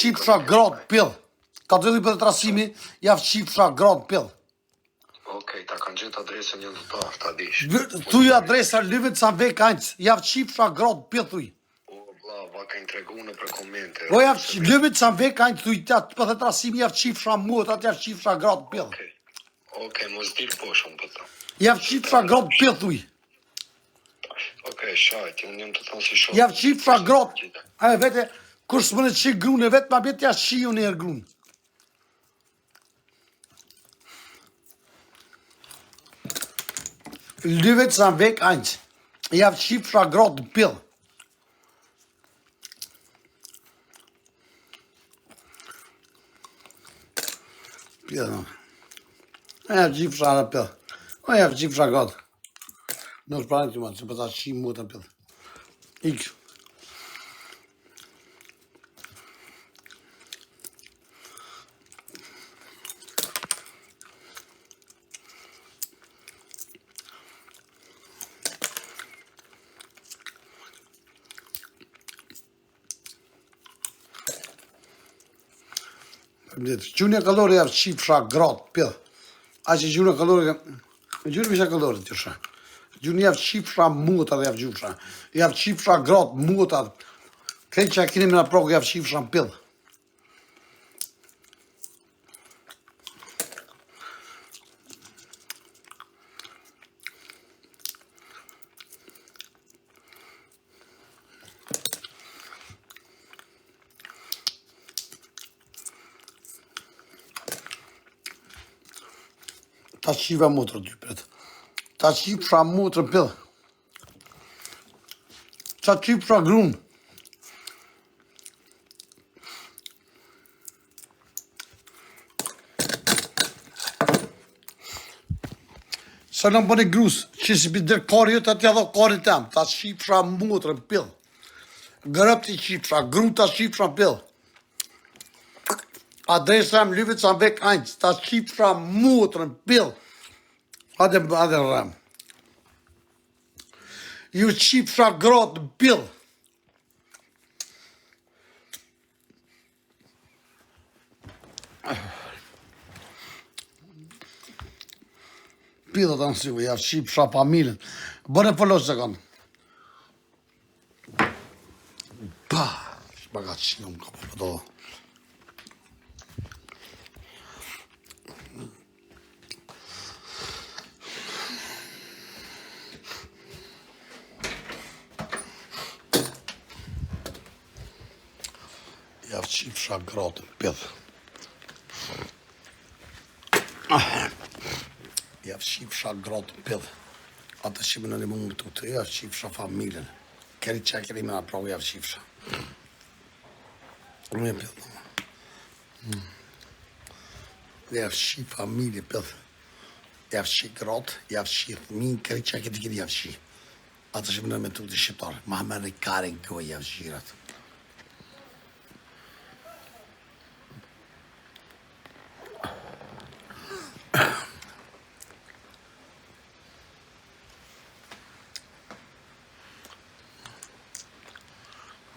Qipsha grot pill. Ka të dhëri për të trasimi, javë qipsha grot pill. Okej, ta kanë gjithë adresën një të ta dish. Thuj adresa Lyvet sa ve kanjc, javë qipsha grot pill thuj. O, vlla, va kanë tregu në për komente. O javë Lyvet sa ve kanjc thuj, për të trasimi javë qipsha muat, atë javë qipsha grot pill. Okej, mos dil po shumë për ta. Javë qipsha grot pill thuj. Okej, shajt, unë jam të thonë si shumë. Javë qipsha grot. A e vete, kur së mëne qik grune, vetë ma vetë ja shiju një herë grunë. Lyvet sa vek anjë, javë qipsha grot pill. Pill, no. Javë qipsha në pill. O javë qipsha grot. Nuk shpranë të matë, se përta shimë mu të pill. Ikë. Gjunja kalori javë qipsha grot pill. A që gjunja kalori, gjunja visha kalori të shë. Gjunja javë qipsha mutat javë gjusha. Javë qipsha grot mutat. Këtë që a kini me në prokë javë qipsha pill. Ta qiva mutër dy pret. Ta qipsha mutër pill. Ta qipsha grun. Sa në bëni grus, që si për kari jëtë atja dhe kari tem. Ta qipsha mutër pill. Gërëp të qipsha, grun ta qipsha pill. Adresa më Lyvet sa vek anjë, ta qipsha mutër pill. Ade rëm. Ju qipsha grot pill. Pill të nësivu, ja qipsha familjen. Bëne pëllosh se kanë. Pa, shbaga qinë më ka përdo. Javë qipsha grotën, pill. Javë qipsha grotën, pill. Ata që më në një mundë të të javë qipsha familjen. Keri që keri me në provë javë qipsha. Unë e pill. Javë qip familje, pill. Javë qip grotë, javë qip fëmin, keri që keri javë qip. Ata që më në me të të shqiptarë. Ma me në kare në këve javë qirat.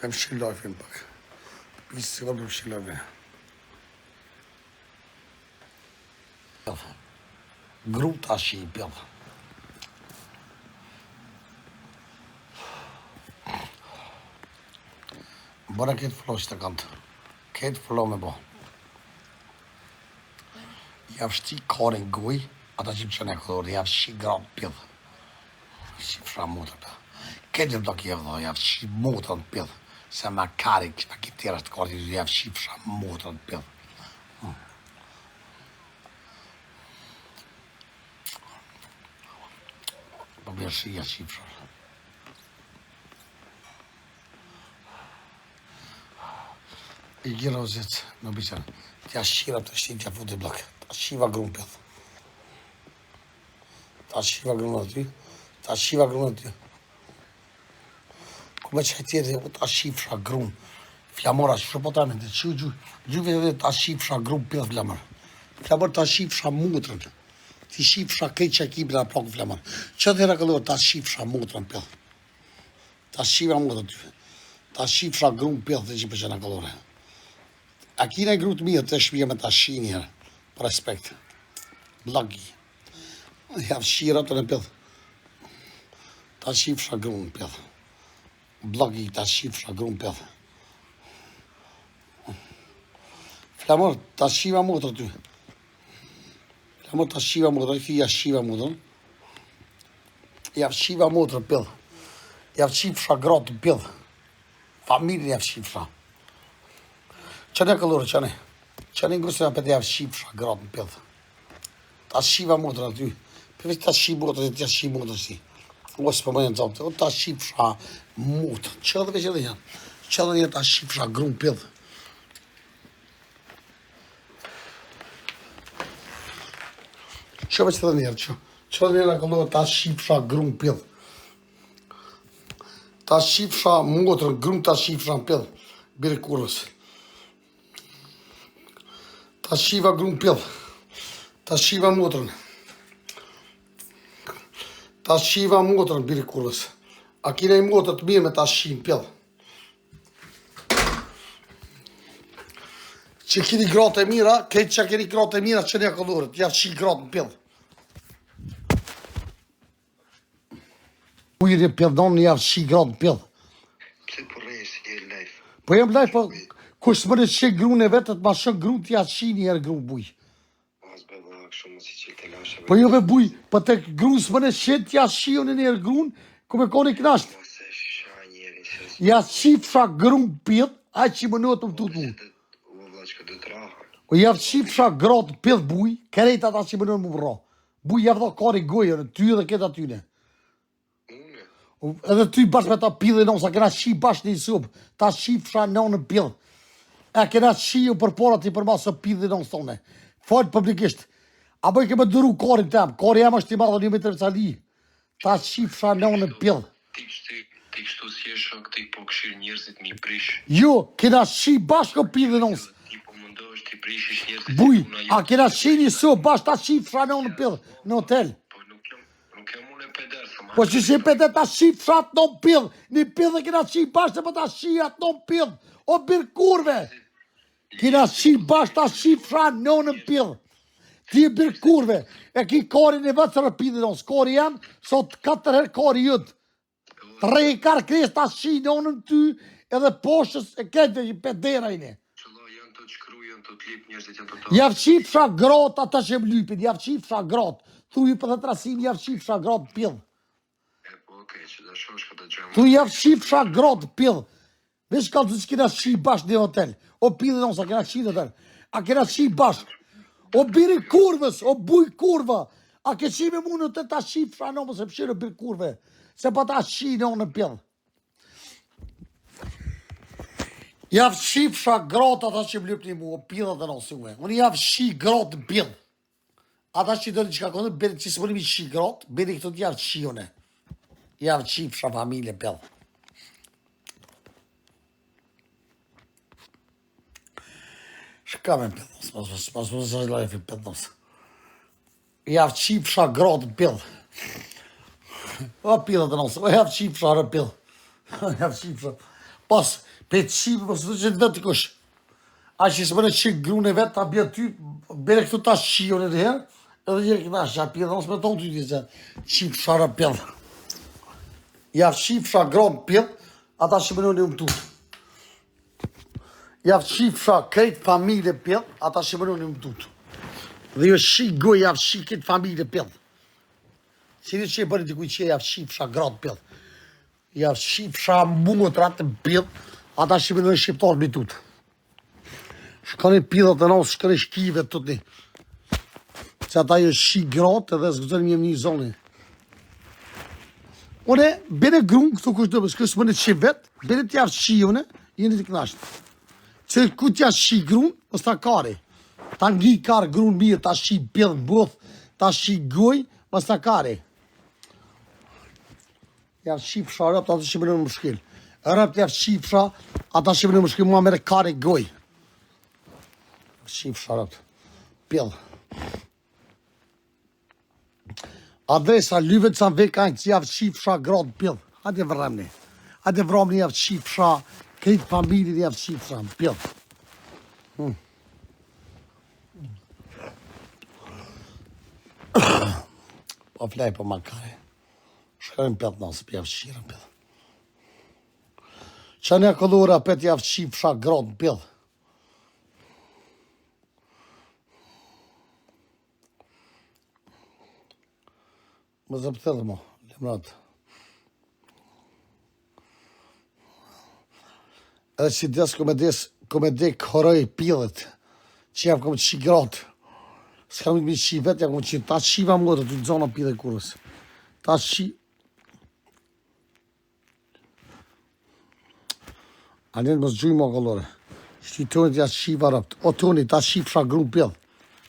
Hem shilojfim pak. Pisë si vëllë shilojve. Gruta shi i pill. Bora këtë flow që të kantë. Këtë flow me bo. Javë shti kore në guj, ata që më që në këllur, javë shi gratë pill. Qipsha mutër pill. Këtë jë blok javë dho, javë shi mutër pill. Se ma kari që në këtë tjera të korti, javë qipsha mutër pill. Po bërë shi javë qipsha. I gjira o zetë, në biqen, tja shqira të shqim tja futi blok. Ta shiva grunë pill. Ta shiva grunë të ty. Ta shiva grunë të ty. Me që tjetë, ta shqipsha grunë, flamora, që po ta me të që gjuve dhe ta shqipsha grunë pill flamor. Flamor ta shqipsha mutrën, ti shqipsha këtë që ekipin a plakë flamor. Që të këllor ta shqipsha mutrën pill. Ta shqiva mutrën ty. Ta shqipsha grunë pill dhe që për që në këllore. A kina e grutë mirë të shpia me ta shi njerë. Për respekt. Blagi. Javë shira të në pjedhë. Ta shifra grunë në pjedhë. Blagi ta shifra grunë në pjedhë. Flamor, ta shiva motër ty. Flamor, ta shiva motër. Këti ja shiva motër. Javë shiva motër në pjedhë. Javë shifra gratë në pjedhë. Familjen javë shifra. Qëne këllurë, qëne? Qëne ngusën e për javë shifra gratë në pjedhë. Ta shiva motër aty. Përveç ta shi motër e ta shi motër si. Ose për më në zotë. O ta shifra motër. Që dhe veç edhe janë. Që dhe një ta shifra grunë pjedhë. Që veç edhe njerë që. Që dhe njerë a këllurë ta shifra grunë pjedhë. Ta shifra motër, grunë ta shifra në pjedhë. Bire kurës. Ta shiva grunë pjedhë. Ta shiva motërën. Ta shiva motërën, bire kurës. A kina i motër të mirë me ta shim pjedhë. Që kini gratë e mira, këtë që kini gratë e mira që një këllurët, ja shi gratë në pjedhë. Ujri pjedhon një javë shi gratë në pjedhë. Pse po rejë si je live? Po jem live, po kush më në shë grunë e vetët, ma shë grunë t'ja shi njerë grunë bujë. Po jo be buj, po të grunë s'më në shetë t'ja shion e njerë grunë, ku me koni knashtë. Ja shifra grunë pjedhë, a që më nëtë më tutë mu. O ja shifra gratë pjedhë buj, kerejt ata që më nëtë më bërra. Buj ja vëdo kari gojën, ty edhe këtë atyne. Edhe ty bashkë me ta pjedhë e nësa, kena shi bashkë një subë, ta shifra në pjedhë. E kena shi ju për porat i për masë pjedhë e nësë tone. Falë publikisht. A bëj ke me dëru korin tem, kori jam është i madhë një me të rëcali. Ta shifra në pjedhë. Ti kështu si e shok, ti po këshirë njerëzit mi prish. Jo, kena shi bashkë o pjedhë e nësë. Ti po mundohesh ti prishish njerëzit. Buj, a kena shi një su bashkë ta shifra në pjedhë, në hotel. Po nuk jam unë e peder, thëma. Po që shi peder ta shifra në pjedhë, një pjedhë kena shi bashkë për ta shijat në pjedhë, o birë kurve. Kena shi bashkë ta shifra në pjedhë. Ti e birë kurve, e ki karin e vetë së rëpidin nësë, kari jam, sot 4 herë kari jëtë. 3 karë kres ta shi nënën ty, edhe poshës e këtë i pedera ine. Qëlla janë të qkru, janë të t'lip, njerëzit janë të të... Javë qifra gratë ata që më lypin, javë qifra gratë. Thuj për dhe trasin, javë qifra gratë pjedhë. E po okej, që da shosh këtë gjemë... Thuj javë qifra gratë pjedhë. Vesh ka të që kena shi bashkë në hotel. O pjedhë nësa, kena shi në hotel. A kena shi bashkë. O biri kurvës, o buj kurva. A ke shi me mundë të ta shifra në më se pëshirë biri kurve. Se pa ta shi në pjedhë. Javë shifra gratë ata që më lypni mu, o pjedhë dhe nësë uve. Unë javë shi gratë në pjedhë. Ata që dërë që ka këndë, beri që së përimi shi gratë, beri këtë të javë shione. Javë shifra familje pjedhë. Shka me pjedhës, pas më së lajfi pjedhës. Javë qifra gratë pjedhë. O pjedhë të nësë, o javë qifra rë pjedhë. Javë qifra. Pas, pe qifra, pas të që të vetë të kush. A që së më në qikë grunë e vetë, ta bjerë ty, bere këtu ta shion e dhe herë, edhe një këta shë, a pjedhë nësë me tonë ty të që qifra rë pjedhë. Javë qifra gratë pjedhë, ata që më në një më tutë. Javë shifra krejtë familje pjedhë, ata që mënu një më tutë. Dhe jo shi goj javë shi këtë familje pjedhë. Si një që e bërë të kuj që javë shifra gratë pjedhë. Javë shifra mungët ratë pjedhë, ata që mënu një shqiptarë më tutë. Shkani pjedhët të nësë, shkani shkive të të një. Se ata jo shi gratë edhe zgëzën një një zonë. Une, bene grunë këtu kush dëbës, kësë më në që vetë, bene të javë shi une, jeni të knashtë. Që ku t'ja shi grunë, mës ta kare. Ta ngi karë grunë mirë, ta shi pjedhë në bëthë, ta shi goj, mës ta kare. Javë shifra rëpt, ata që më në më shkil. Rëpt javë shifra, ata që më në më shkil, mua mere kare goj. Shifra rëpt, pjedhë. Adresa lyvet sa vekajnë që javë shifra gradë pjedhë. Hajde vërremni. Hajde vërremni javë shifra. Këtë familje javë shifra, pjedhë. Po flaj po makare. Shkojmë pet nësë, për javë shqirën pet. Që një këllura pet javë shqip fsha grotë pet. Më zëpëtëllë mo, lemrat. Edhe që kome dek horoj pilët, që javë kome qi grotë. S'kam të mi qi vetë, javë kome qi, ta qiva më të të zona pilë e kurës. Ta qi... Anin më zgjuj mo këllore. Shti toni t'ja qiva rëpt. O toni, ta qi fsha grunë pilë.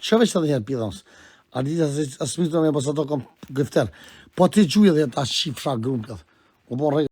Që veç të dhe njerë pilë nësë? Anin asë mitë me pas ato kom gëfter. Po ti gjuj edhe ta qi fsha grunë pilë. U bon rejë.